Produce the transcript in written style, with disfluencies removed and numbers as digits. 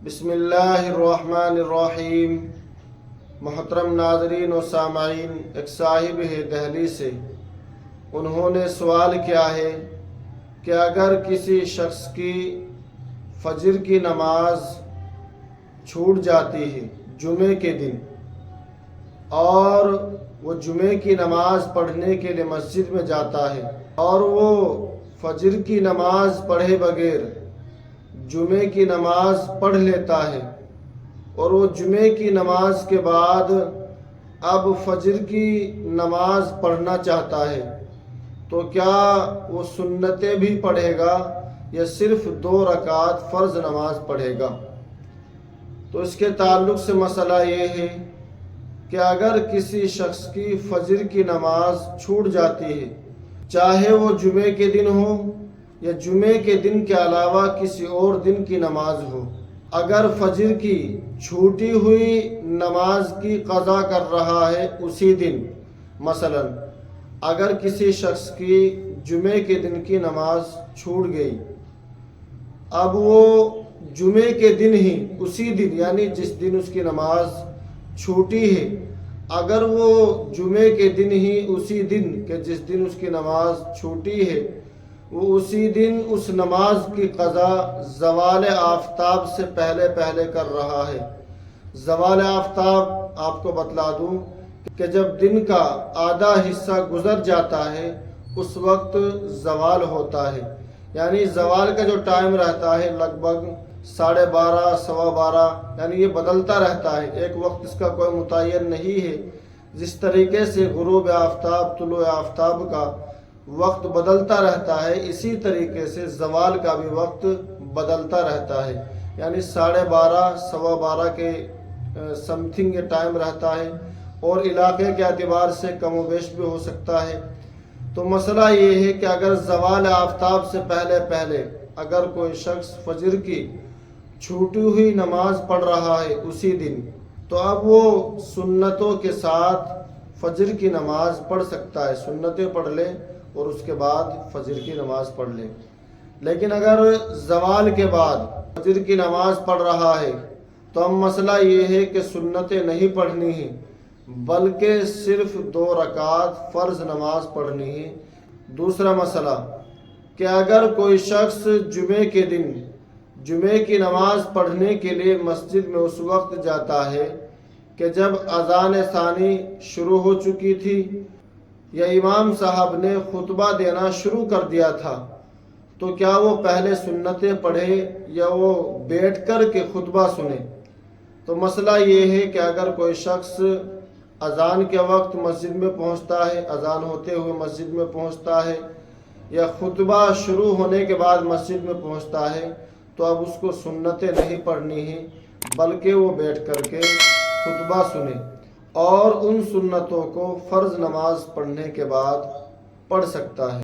بسم اللہ الرحمن الرحیم۔ محترم ناظرین و سامعین، ایک صاحب ہے دہلی سے، انہوں نے سوال کیا ہے کہ اگر کسی شخص کی فجر کی نماز چھوٹ جاتی ہے جمعے کے دن اور وہ جمعے کی نماز پڑھنے کے لیے مسجد میں جاتا ہے اور وہ فجر کی نماز پڑھے بغیر جمعے کی نماز پڑھ لیتا ہے اور وہ جمعے کی نماز کے بعد اب فجر کی نماز پڑھنا چاہتا ہے، تو کیا وہ سنتیں بھی پڑھے گا یا صرف 2 رکعت فرض نماز پڑھے گا؟ تو اس کے تعلق سے مسئلہ یہ ہے کہ اگر کسی شخص کی فجر کی نماز چھوٹ جاتی ہے، چاہے وہ جمعے کے دن ہو یا جمعے کے دن کے علاوہ کسی اور دن کی نماز ہو، اگر فجر کی چھوٹی ہوئی نماز کی قضا کر رہا ہے اسی دن، مثلا اگر کسی شخص کی جمعے کے دن کی نماز چھوٹ گئی، اب وہ جمعے کے دن ہی اسی دن یعنی جس دن اس کی نماز چھوٹی ہے، اگر وہ جمعے کے دن ہی اسی دن کہ جس دن اس کی نماز چھوٹی ہے وہ اسی دن اس نماز کی قضا زوال آفتاب سے پہلے کر رہا ہے۔ زوال آفتاب آپ کو بتلا دوں کہ جب دن کا آدھا حصہ گزر جاتا ہے اس وقت زوال ہوتا ہے، یعنی زوال کا جو ٹائم رہتا ہے لگ بھگ 12:30 12:15، یعنی یہ بدلتا رہتا ہے، ایک وقت اس کا کوئی متعین نہیں ہے۔ جس طریقے سے غروب آفتاب، طلوع آفتاب کا وقت بدلتا رہتا ہے، اسی طریقے سے زوال کا بھی وقت بدلتا رہتا ہے، یعنی 12:30 12:15 کے سم تھنگ یہ ٹائم رہتا ہے، اور علاقے کے اعتبار سے کم و بیش بھی ہو سکتا ہے۔ تو مسئلہ یہ ہے کہ اگر زوال آفتاب سے پہلے اگر کوئی شخص فجر کی چھوٹی ہوئی نماز پڑھ رہا ہے اسی دن، تو اب وہ سنتوں کے ساتھ فجر کی نماز پڑھ سکتا ہے، سنتیں پڑھ لے اور اس کے بعد فجر کی نماز پڑھ لے۔ لیکن اگر زوال کے بعد فجر کی نماز پڑھ رہا ہے تو اب مسئلہ یہ ہے کہ سنتیں نہیں پڑھنی ہیں بلکہ صرف 2 رکعت فرض نماز پڑھنی ہے۔ دوسرا مسئلہ کہ اگر کوئی شخص جمعے کے دن جمعے کی نماز پڑھنے کے لیے مسجد میں اس وقت جاتا ہے کہ جب اذان ثانی شروع ہو چکی تھی یا امام صاحب نے خطبہ دینا شروع کر دیا تھا، تو کیا وہ پہلے سنتیں پڑھے یا وہ بیٹھ کر کے خطبہ سنے؟ تو مسئلہ یہ ہے کہ اگر کوئی شخص اذان کے وقت مسجد میں پہنچتا ہے، اذان ہوتے ہوئے مسجد میں پہنچتا ہے یا خطبہ شروع ہونے کے بعد مسجد میں پہنچتا ہے، تو اب اس کو سنتیں نہیں پڑھنی ہیں بلکہ وہ بیٹھ کر کے خطبہ سنے اور ان سنتوں کو فرض نماز پڑھنے کے بعد پڑھ سکتا ہے۔